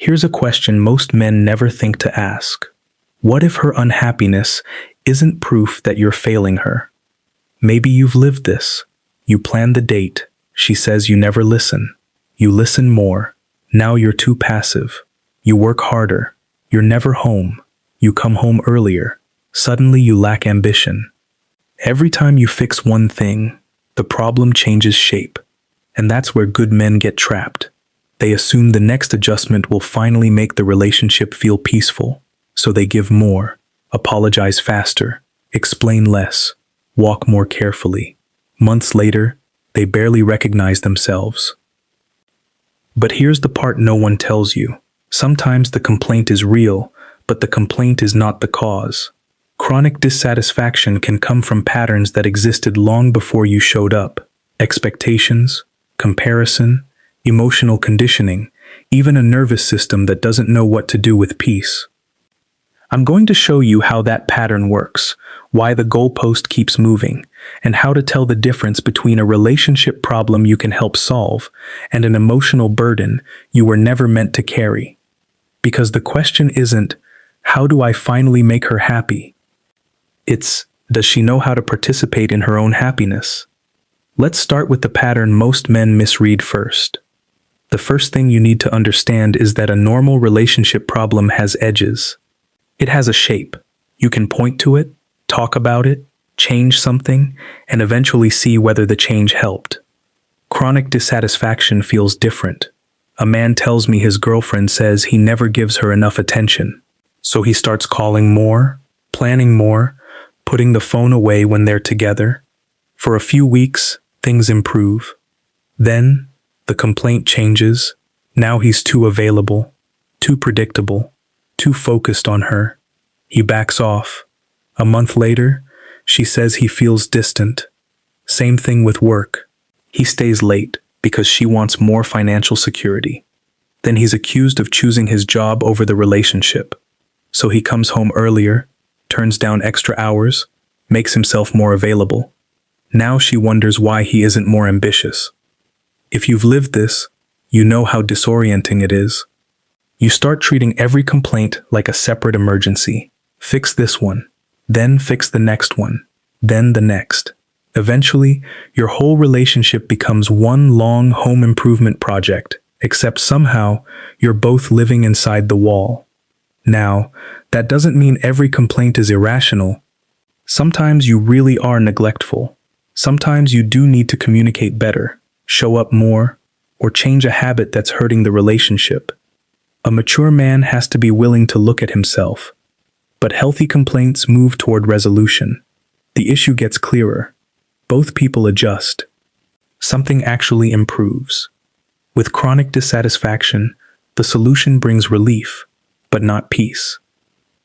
Here's a question most men never think to ask. What if her unhappiness isn't proof that you're failing her? Maybe you've lived this. You plan the date. She says you never listen. You listen more. Now you're too passive. You work harder. You're never home. You come home earlier. Suddenly you lack ambition. Every time you fix one thing, the problem changes shape. And that's where good men get trapped. They assume the next adjustment will finally make the relationship feel peaceful. So they give more, apologize faster, explain less, walk more carefully. Months later, they barely recognize themselves. But here's the part no one tells you. Sometimes the complaint is real, but the complaint is not the cause. Chronic dissatisfaction can come from patterns that existed long before you showed up. Expectations, comparison, emotional conditioning, even a nervous system that doesn't know what to do with peace. I'm going to show you how that pattern works, why the goalpost keeps moving, and how to tell the difference between a relationship problem you can help solve and an emotional burden you were never meant to carry. Because the question isn't, how do I finally make her happy? It's, does she know how to participate in her own happiness? Let's start with the pattern most men misread first. The first thing you need to understand is that a normal relationship problem has edges. It has a shape. You can point to it, talk about it, change something, and eventually see whether the change helped. Chronic dissatisfaction feels different. A man tells me his girlfriend says he never gives her enough attention. So he starts calling more, planning more, putting the phone away when they're together. For a few weeks, things improve. Then, the complaint changes. Now he's too available, too predictable, too focused on her. He backs off. A month later, she says he feels distant. Same thing with work. He stays late because she wants more financial security. Then he's accused of choosing his job over the relationship. So he comes home earlier, turns down extra hours, makes himself more available. Now she wonders why he isn't more ambitious. If you've lived this, you know how disorienting it is. You start treating every complaint like a separate emergency. Fix this one, then fix the next one, then the next. Eventually, your whole relationship becomes one long home improvement project, except somehow you're both living inside the wall. Now, that doesn't mean every complaint is irrational. Sometimes you really are neglectful. Sometimes you do need to communicate better, show up more, or change a habit that's hurting the relationship. A mature man has to be willing to look at himself. But healthy complaints move toward resolution. The issue gets clearer. Both people adjust. Something actually improves. With chronic dissatisfaction, the solution brings relief, but not peace.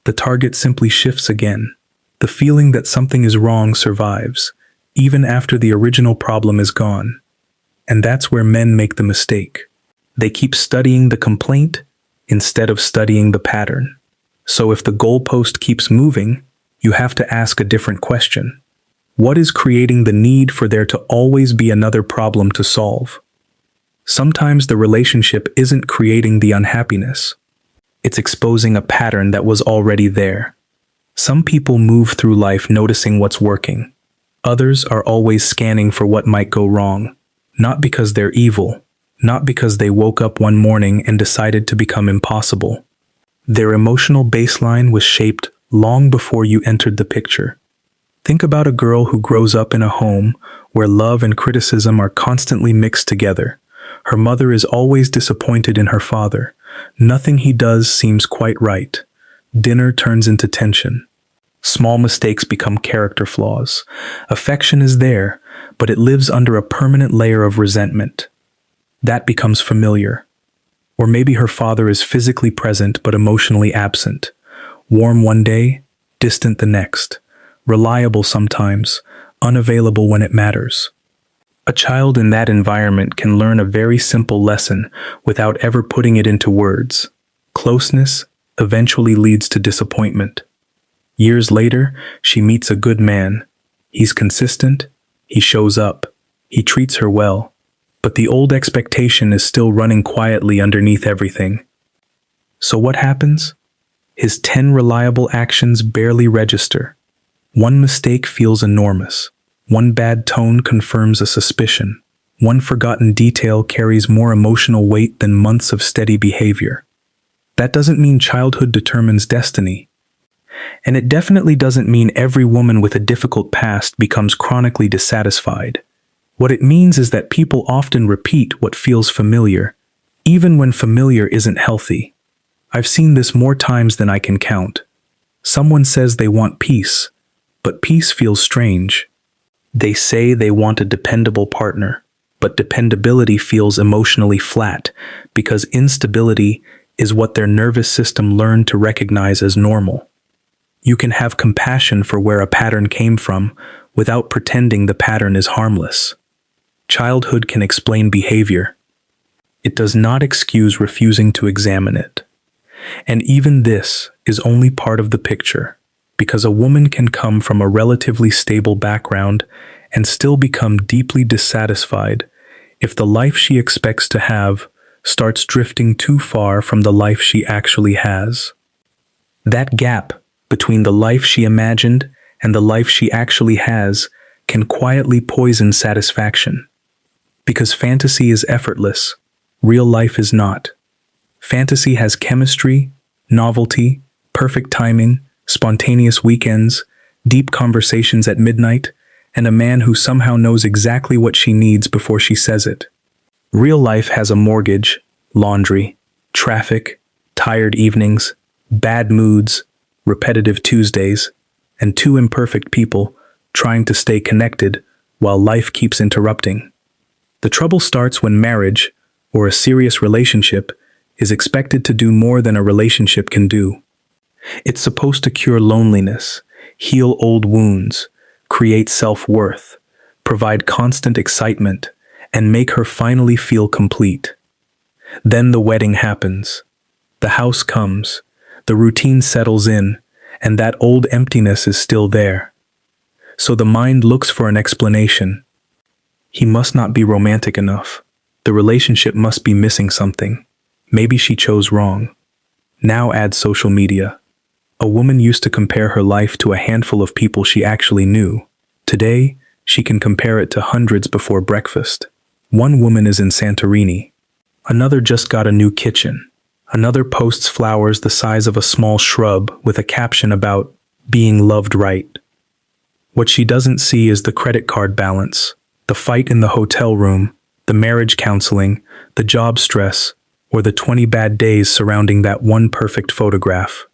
The target simply shifts again. The feeling that something is wrong survives, even after the original problem is gone. And that's where men make the mistake. They keep studying the complaint instead of studying the pattern. So if the goalpost keeps moving, you have to ask a different question. What is creating the need for there to always be another problem to solve? Sometimes the relationship isn't creating the unhappiness. It's exposing a pattern that was already there. Some people move through life noticing what's working. Others are always scanning for what might go wrong. Not because they're evil, not because they woke up one morning and decided to become impossible. Their emotional baseline was shaped long before you entered the picture. Think about a girl who grows up in a home where love and criticism are constantly mixed together. Her mother is always disappointed in her father. Nothing he does seems quite right. Dinner turns into tension. Small mistakes become character flaws. Affection is there, but it lives under a permanent layer of resentment. That becomes familiar. Or maybe her father is physically present but emotionally absent. Warm one day, distant the next. Reliable sometimes, unavailable when it matters. A child in that environment can learn a very simple lesson without ever putting it into words. Closeness eventually leads to disappointment. Years later, she meets a good man. He's consistent, he shows up, he treats her well, but the old expectation is still running quietly underneath everything. So what happens? His 10 reliable actions barely register. One mistake feels enormous. One bad tone confirms a suspicion. One forgotten detail carries more emotional weight than months of steady behavior. That doesn't mean childhood determines destiny. And it definitely doesn't mean every woman with a difficult past becomes chronically dissatisfied. What it means is that people often repeat what feels familiar, even when familiar isn't healthy. I've seen this more times than I can count. Someone says they want peace, but peace feels strange. They say they want a dependable partner, but dependability feels emotionally flat because instability is what their nervous system learned to recognize as normal. You can have compassion for where a pattern came from without pretending the pattern is harmless. Childhood can explain behavior. It does not excuse refusing to examine it. And even this is only part of the picture, because a woman can come from a relatively stable background and still become deeply dissatisfied if the life she expects to have starts drifting too far from the life she actually has. That gap between the life she imagined and the life she actually has can quietly poison satisfaction. Because fantasy is effortless, real life is not. Fantasy has chemistry, novelty, perfect timing, spontaneous weekends, deep conversations at midnight, and a man who somehow knows exactly what she needs before she says it. Real life has a mortgage, laundry, traffic, tired evenings, bad moods, repetitive Tuesdays, and two imperfect people trying to stay connected while life keeps interrupting. The trouble starts when marriage, or a serious relationship, is expected to do more than a relationship can do. It's supposed to cure loneliness, heal old wounds, create self-worth, provide constant excitement, and make her finally feel complete. Then the wedding happens. The house comes, the routine settles in, and that old emptiness is still there. So the mind looks for an explanation. He must not be romantic enough. The relationship must be missing something. Maybe she chose wrong. Now add social media. A woman used to compare her life to a handful of people she actually knew. Today, she can compare it to hundreds before breakfast. One woman is in Santorini. Another just got a new kitchen. Another posts flowers the size of a small shrub with a caption about being loved right. What she doesn't see is the credit card balance, the fight in the hotel room, the marriage counseling, the job stress, or the 20 bad days surrounding that one perfect photograph.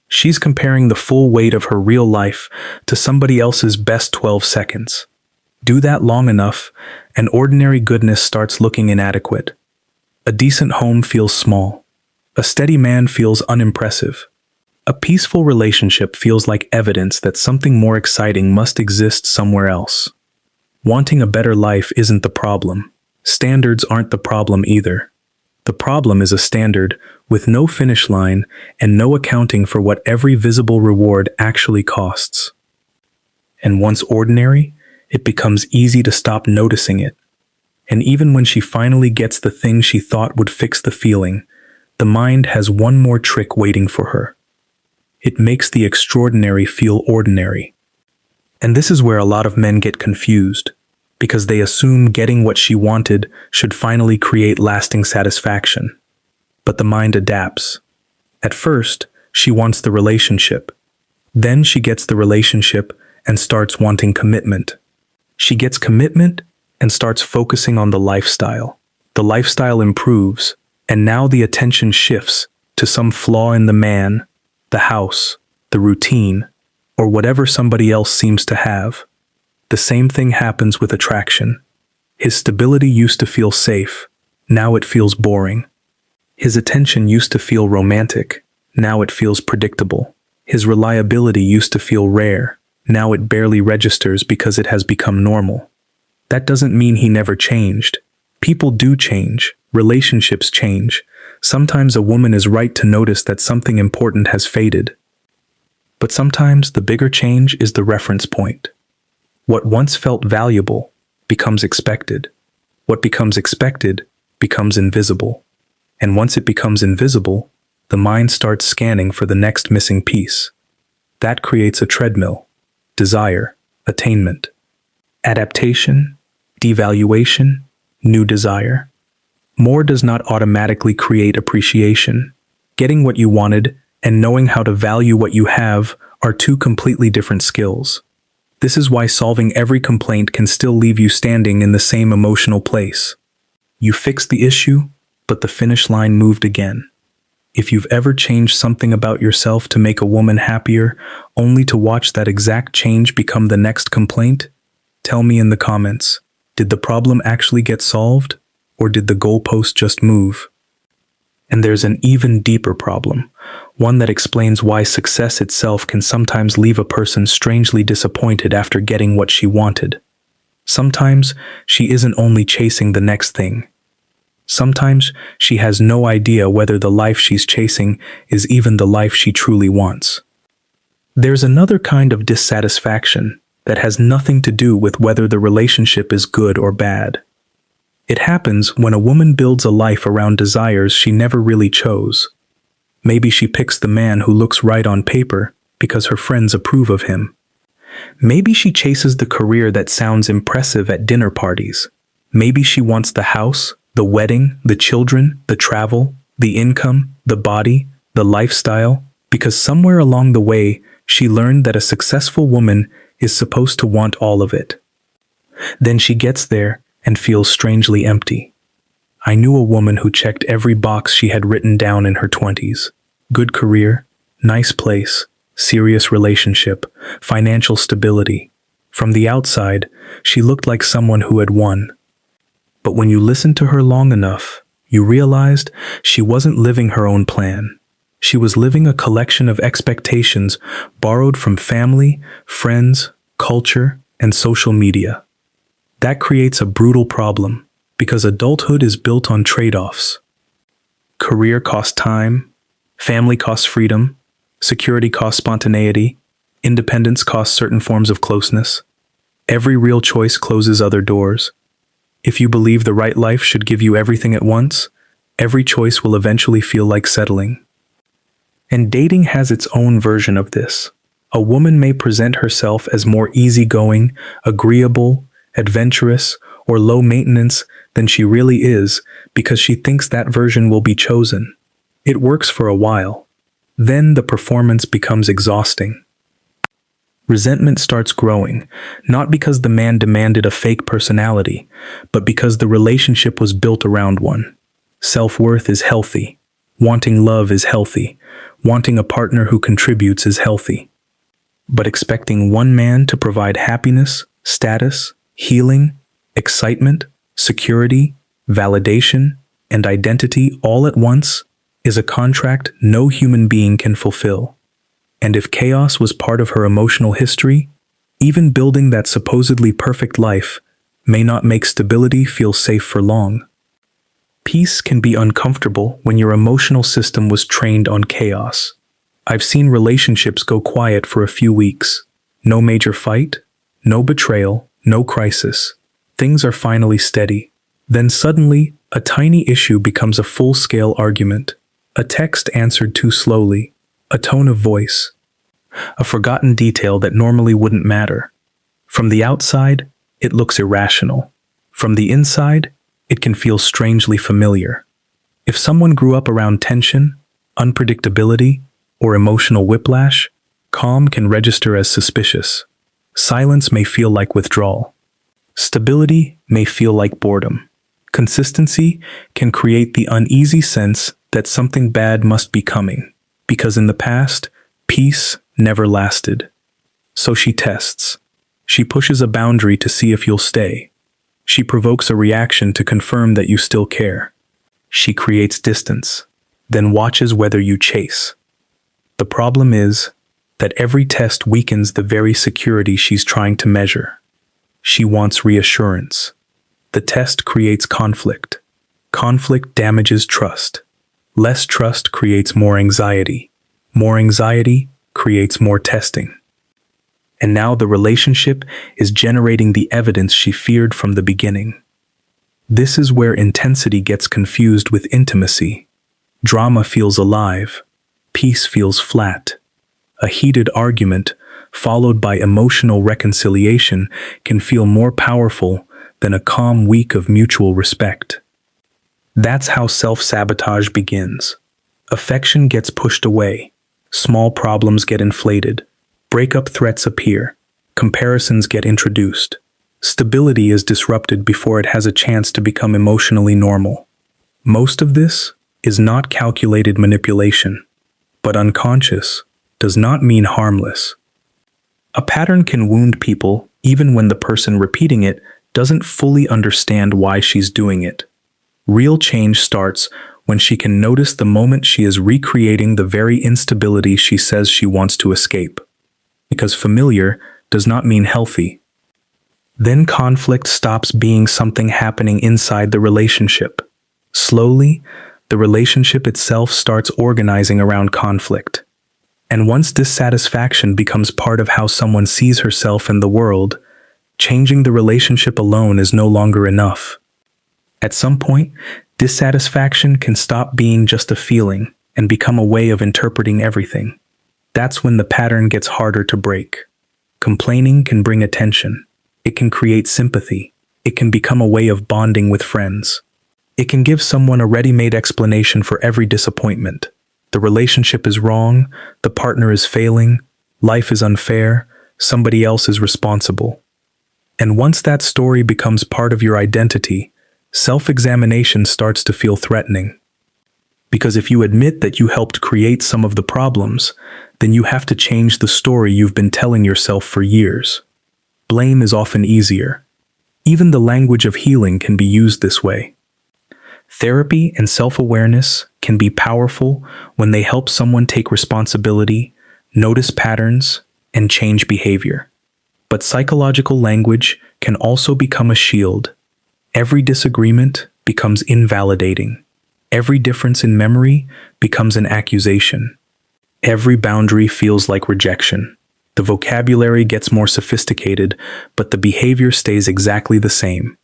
She's comparing the full weight of her real life to somebody else's best 12 seconds. Do that long enough, and ordinary goodness starts looking inadequate. A decent home feels small. A steady man feels unimpressive. A peaceful relationship feels like evidence that something more exciting must exist somewhere else. Wanting a better life isn't the problem. Standards aren't the problem either. The problem is a standard with no finish line and no accounting for what every visible reward actually costs. And once ordinary, it becomes easy to stop noticing it. And even when she finally gets the thing she thought would fix the feeling, the mind has one more trick waiting for her. It makes the extraordinary feel ordinary. And this is where a lot of men get confused, because they assume getting what she wanted should finally create lasting satisfaction. But the mind adapts. At first, she wants the relationship. Then she gets the relationship and starts wanting commitment. She gets commitment and starts focusing on the lifestyle. The lifestyle improves, and now the attention shifts to some flaw in the man, the house, the routine, or whatever somebody else seems to have. The same thing happens with attraction. His stability used to feel safe. Now it feels boring. His attention used to feel romantic. Now it feels predictable. His reliability used to feel rare. Now it barely registers because it has become normal. That doesn't mean he never changed. People do change. Relationships change. Sometimes a woman is right to notice that something important has faded. But sometimes the bigger change is the reference point. What once felt valuable becomes expected. What becomes expected becomes invisible. And once it becomes invisible, the mind starts scanning for the next missing piece. That creates a treadmill: desire, attainment, adaptation, devaluation, new desire. More does not automatically create appreciation. Getting what you wanted and knowing how to value what you have are two completely different skills. This is why solving every complaint can still leave you standing in the same emotional place. You fixed the issue, but the finish line moved again. If you've ever changed something about yourself to make a woman happier, only to watch that exact change become the next complaint, tell me in the comments. Did the problem actually get solved, or did the goalpost just move? And there's an even deeper problem, one that explains why success itself can sometimes leave a person strangely disappointed after getting what she wanted. Sometimes she isn't only chasing the next thing. Sometimes she has no idea whether the life she's chasing is even the life she truly wants. There's another kind of dissatisfaction that has nothing to do with whether the relationship is good or bad. It happens when a woman builds a life around desires she never really chose. Maybe she picks the man who looks right on paper because her friends approve of him. Maybe she chases the career that sounds impressive at dinner parties. Maybe she wants the house, the wedding, the children, the travel, the income, the body, the lifestyle, because somewhere along the way she learned that a successful woman is supposed to want all of it. Then she gets there and feels strangely empty. I knew a woman who checked every box she had written down in her 20s. Good career, nice place, serious relationship, financial stability. From the outside, she looked like someone who had won. But when you listened to her long enough, you realized she wasn't living her own plan. She was living a collection of expectations borrowed from family, friends, culture, and social media. That creates a brutal problem, because adulthood is built on trade-offs. Career costs time, family costs freedom, security costs spontaneity, independence costs certain forms of closeness. Every real choice closes other doors. If you believe the right life should give you everything at once, every choice will eventually feel like settling. And dating has its own version of this. A woman may present herself as more easygoing, agreeable, adventurous, or low maintenance than she really is because she thinks that version will be chosen. It works for a while. Then the performance becomes exhausting. Resentment starts growing, not because the man demanded a fake personality, but because the relationship was built around one. Self-worth is healthy. Wanting love is healthy. Wanting a partner who contributes is healthy. But expecting one man to provide happiness, status, healing, excitement, security, validation, and identity all at once is a contract no human being can fulfill. And if chaos was part of her emotional history, even building that supposedly perfect life may not make stability feel safe for long. Peace can be uncomfortable when your emotional system was trained on chaos. I've seen relationships go quiet for a few weeks. No major fight, no betrayal, no crisis. Things are finally steady. Then suddenly, a tiny issue becomes a full-scale argument. A text answered too slowly. A tone of voice. A forgotten detail that normally wouldn't matter. From the outside, it looks irrational. From the inside, it can feel strangely familiar. If someone grew up around tension, unpredictability, or emotional whiplash, calm can register as suspicious. Silence may feel like withdrawal. Stability may feel like boredom. Consistency can create the uneasy sense that something bad must be coming, because in the past, peace never lasted. So she tests. She pushes a boundary to see if you'll stay. She provokes a reaction to confirm that you still care. She creates distance, then watches whether you chase. The problem is that every test weakens the very security she's trying to measure. She wants reassurance. The test creates conflict. Conflict damages trust. Less trust creates more anxiety. More anxiety creates more testing. And now the relationship is generating the evidence she feared from the beginning. This is where intensity gets confused with intimacy. Drama feels alive. Peace feels flat. A heated argument, followed by emotional reconciliation, can feel more powerful than a calm week of mutual respect. That's how self-sabotage begins. Affection gets pushed away. Small problems get inflated. Breakup threats appear. Comparisons get introduced. Stability is disrupted before it has a chance to become emotionally normal. Most of this is not calculated manipulation, but unconscious does not mean harmless. A pattern can wound people even when the person repeating it doesn't fully understand why she's doing it. Real change starts when she can notice the moment she is recreating the very instability she says she wants to escape. Because familiar does not mean healthy. Then conflict stops being something happening inside the relationship. Slowly, the relationship itself starts organizing around conflict. And once dissatisfaction becomes part of how someone sees herself in the world, changing the relationship alone is no longer enough. At some point, dissatisfaction can stop being just a feeling and become a way of interpreting everything. That's when the pattern gets harder to break. Complaining can bring attention. It can create sympathy. It can become a way of bonding with friends. It can give someone a ready-made explanation for every disappointment. The relationship is wrong, the partner is failing, life is unfair, somebody else is responsible. And once that story becomes part of your identity, self-examination starts to feel threatening. Because if you admit that you helped create some of the problems, then you have to change the story you've been telling yourself for years. Blame is often easier. Even the language of healing can be used this way. Therapy and self-awareness can be powerful when they help someone take responsibility, notice patterns, and change behavior. But psychological language can also become a shield. Every disagreement becomes invalidating. Every difference in memory becomes an accusation. Every boundary feels like rejection. The vocabulary gets more sophisticated, but the behavior stays exactly the same.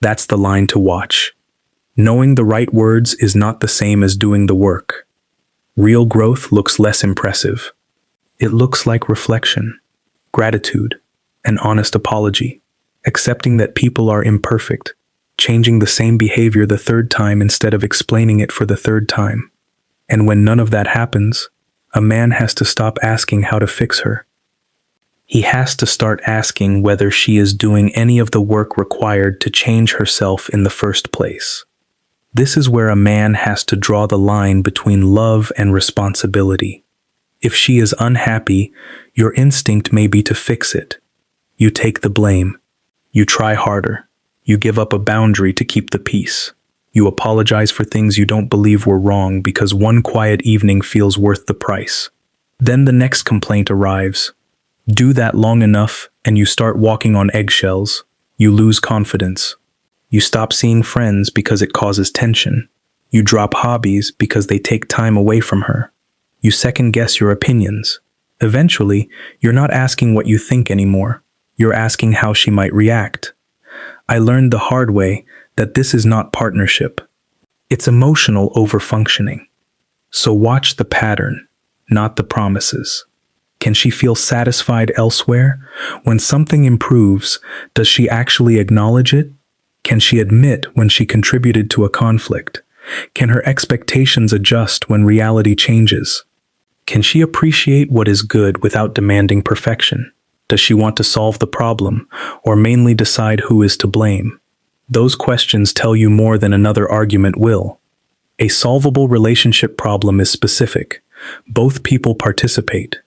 That's the line to watch. Knowing the right words is not the same as doing the work. Real growth looks less impressive. It looks like reflection, gratitude, an honest apology, accepting that people are imperfect, changing the same behavior the third time instead of explaining it for the third time. And when none of that happens, a man has to stop asking how to fix her. He has to start asking whether she is doing any of the work required to change herself in the first place. This is where a man has to draw the line between love and responsibility. If she is unhappy, your instinct may be to fix it. You take the blame. You try harder. You give up a boundary to keep the peace. You apologize for things you don't believe were wrong because one quiet evening feels worth the price. Then the next complaint arrives. Do that long enough and you start walking on eggshells. You lose confidence. You stop seeing friends because it causes tension. You drop hobbies because they take time away from her. You second-guess your opinions. Eventually, you're not asking what you think anymore. You're asking how she might react. I learned the hard way that this is not partnership. It's emotional overfunctioning. So watch the pattern, not the promises. Can she feel satisfied elsewhere? When something improves, does she actually acknowledge it? Can she admit when she contributed to a conflict? Can her expectations adjust when reality changes? Can she appreciate what is good without demanding perfection? Does she want to solve the problem, or mainly decide who is to blame? Those questions tell you more than another argument will. A solvable relationship problem is specific. Both people participate.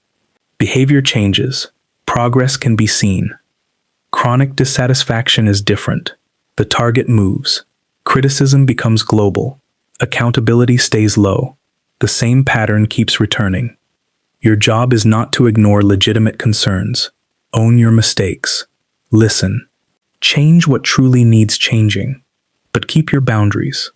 Behavior changes. Progress can be seen. Chronic dissatisfaction is different. The target moves. Criticism becomes global. Accountability stays low. The same pattern keeps returning. Your job is not to ignore legitimate concerns. Own your mistakes. Listen. Change what truly needs changing. But keep your boundaries.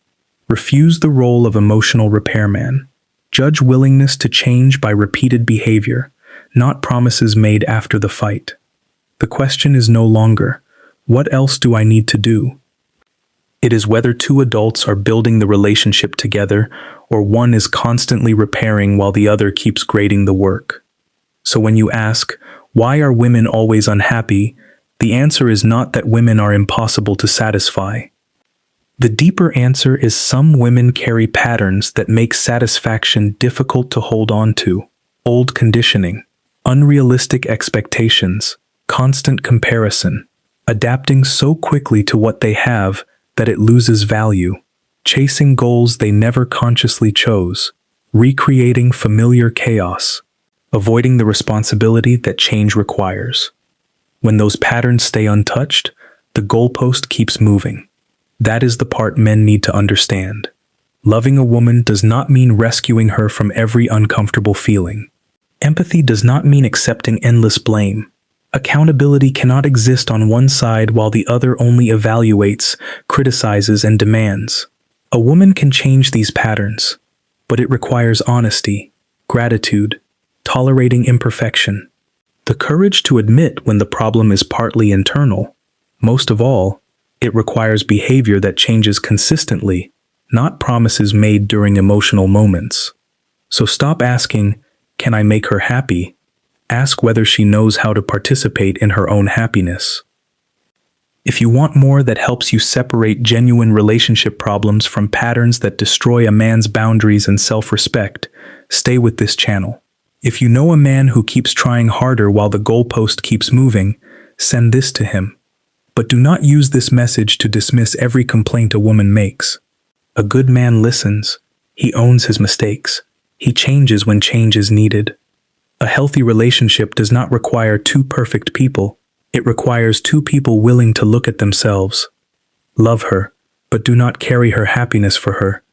Refuse the role of emotional repairman. Judge willingness to change by repeated behavior, not promises made after the fight. The question is no longer, what else do I need to do? It is whether two adults are building the relationship together or one is constantly repairing while the other keeps grading the work. So when you ask, why are women always unhappy? The answer is not that women are impossible to satisfy. The deeper answer is some women carry patterns that make satisfaction difficult to hold on to. Old conditioning, unrealistic expectations, constant comparison, adapting so quickly to what they have that it loses value, chasing goals they never consciously chose, recreating familiar chaos, avoiding the responsibility that change requires. When those patterns stay untouched, the goalpost keeps moving. That is the part men need to understand. Loving a woman does not mean rescuing her from every uncomfortable feeling. Empathy does not mean accepting endless blame. Accountability cannot exist on one side while the other only evaluates, criticizes, and demands. A woman can change these patterns, but it requires honesty, gratitude, tolerating imperfection, the courage to admit when the problem is partly internal. Most of all, it requires behavior that changes consistently, not promises made during emotional moments. So stop asking, "Can I make her happy?" Ask whether she knows how to participate in her own happiness. If you want more that helps you separate genuine relationship problems from patterns that destroy a man's boundaries and self-respect, stay with this channel. If you know a man who keeps trying harder while the goalpost keeps moving, send this to him. But do not use this message to dismiss every complaint a woman makes. A good man listens. He owns his mistakes. He changes when change is needed. A healthy relationship does not require two perfect people. It requires two people willing to look at themselves. Love her, but do not carry her happiness for her.